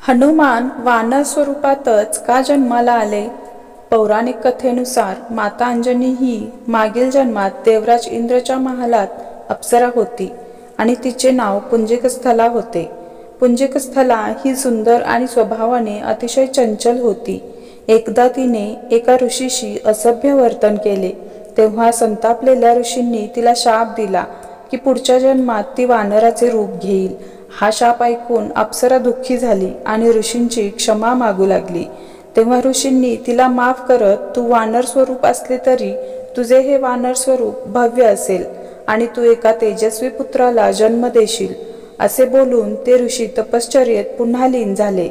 हनुमान वानर स्वरूपातच का जन्माला आले? पौराणिक कथेनुसार माता अंजनी ही मागील जन्मात देवराज इंद्रच्या महालात अप्सरा होती आणि तिचे नाव पुंजिकस्थला होते. पुंजिकस्थला ही सुंदर आणि स्वभावाने अतिशय चंचल होती. एकदा तिने एका ऋषीशी असभ्य वर्तन केले. तेव्हा संतापलेल्या ऋषींनी तिला शाप दिला की पुढच्या जन्मात ती वानराचे रूप घेईल. हा शाप ऐकून अप्सरा दुःखी झाली आणि ऋषींची क्षमा मागू लागली. तेव्हा ऋषींनी तिला माफ करत, तू वानर स्वरूप असले तरी तुझे हे वानर स्वरूप भव्य असेल आणि तू एका तेजस्वी पुत्राला जन्म देशील, असे बोलून ते ऋषी तपश्चर्येत पुन्हा लीन झाले.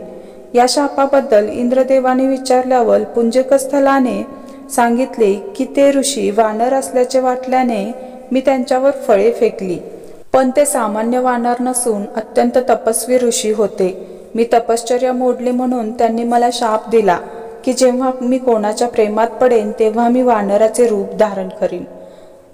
या शापाबद्दल इंद्रदेवाने विचारल्यावर पुंजिकस्थलाने सांगितले की ते ऋषी वानर असल्याचे वाटल्याने मी त्यांच्यावर फळे फेकली, पण ते सामान्य वानर नसून अत्यंत तपस्वी ऋषी होते. मी तपश्चर्या मोडली म्हणून त्यांनी मला शाप दिला की जेव्हा मी कोणाच्या प्रेमात पडेन तेव्हा मी वानराचे रूप धारण करीन.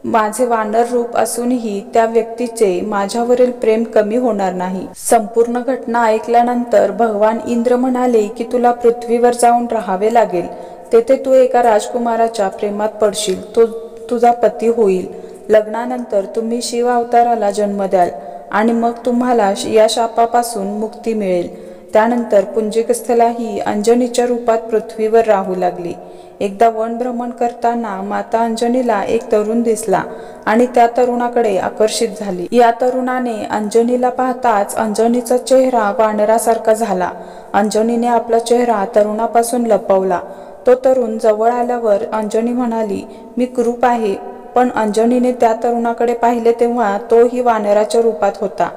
माझे वानर रूप असूनही त्या व्यक्तीचे माझ्यावरील प्रेम कमी होणार नाही. संपूर्ण घटना ऐकल्यानंतर भगवान इंद्र म्हणाले की तुला पृथ्वीवर जाऊन राहावे लागेल. तेथे तू एका राजकुमाराच्या प्रेमात पडशील, तो तुझा पती होईल. लग्नानंतर तुम्ही शिव अवताराला जन्म द्याल आणि मग तुम्हाला या शापापासून मुक्ती मिळेल. त्यानंतर पुंजिकस्थला ही अंजनीच्या रूपात पृथ्वीवर राहू लागली. एकदा वन भ्रमण करताना माता अंजनीला एक तरुण दिसला आणि त्या तरुणाकडे आकर्षित झाली. या तरुणाने अंजनीला पाहताच अंजनीचा चेहरा वानरासारखा झाला. अंजनीने आपला चेहरा तरुणापासून लपवला. तो तरुण जवळ आल्यावर अंजनी म्हणाली, मी कुरूप आहे. पण अंजनीने त्या तरुणाकडे पाहिले तेव्हा तोही वानराच्या रूपात होता.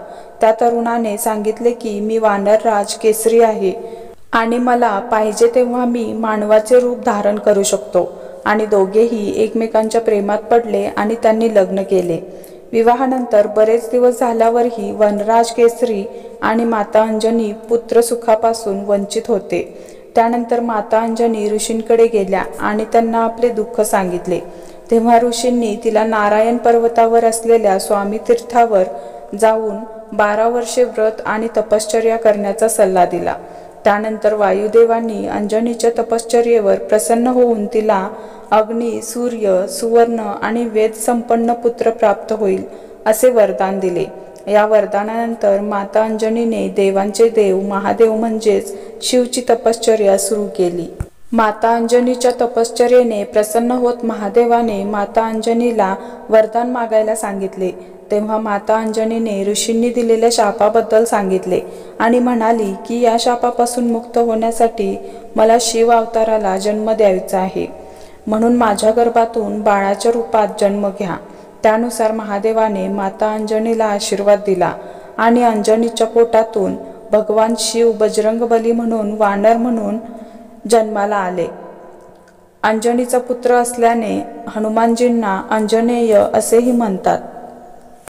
त्या तरुणाने सांगितले की मी वानरराज केसरी आहे आणि मला पाहिजे तेव्हा मी मानवाचे रूप धारण करू शकतो. आणि दोघेही एकमेकांच्या प्रेमात पडले आणि त्यांनी लग्न केले. विवाहानंतर बरेच दिवस झाल्यावरही वनराज केसरी आणि माता अंजनी पुत्र सुखापासून वंचित होते. त्यानंतर माता अंजनी ऋषींकडे गेल्या आणि त्यांना आपले दुःख सांगितले. तेव्हा ऋषींनी तिला नारायण पर्वतावर असलेल्या स्वामी तीर्थावर जाऊन 12 वर्षे व्रत आणि तपश्चर्या करण्याचा सल्ला दिला. त्यानंतर वायुदेवांनी अंजनीच्या तपश्चर्येवर प्रसन्न होऊन तिला अग्नी, सूर्य, सुवर्ण आणि वेद संपन्न पुत्र प्राप्त होईल असे वरदान दिले. या वरदानानंतर माता अंजनीने देवांचे देव महादेव म्हणजेच शिवची तपश्चर्या सुरू केली. माता अंजनीच्या तपश्चर्येने प्रसन्न होत महादेवाने माता अंजनीला वरदान मागायला सांगितले. तेव्हा माता अंजनीने ऋषींनी दिलेल्या शापाबद्दल सांगितले आणि म्हणाली की या शापापासून मुक्त होण्यासाठी मला शिव अवताराला जन्म द्यायचा आहे, म्हणून माझ्या गर्भातून बाळाच्या रूपात जन्म घ्या. त्यानुसार महादेवाने माता अंजनीला आशीर्वाद दिला आणि अंजनीच्या पोटातून भगवान शिव बजरंगबली म्हणून वानर म्हणून जन्माला आले. अंजनीचा पुत्र असल्याने हनुमानजींना अंजनेय असेही म्हणतात.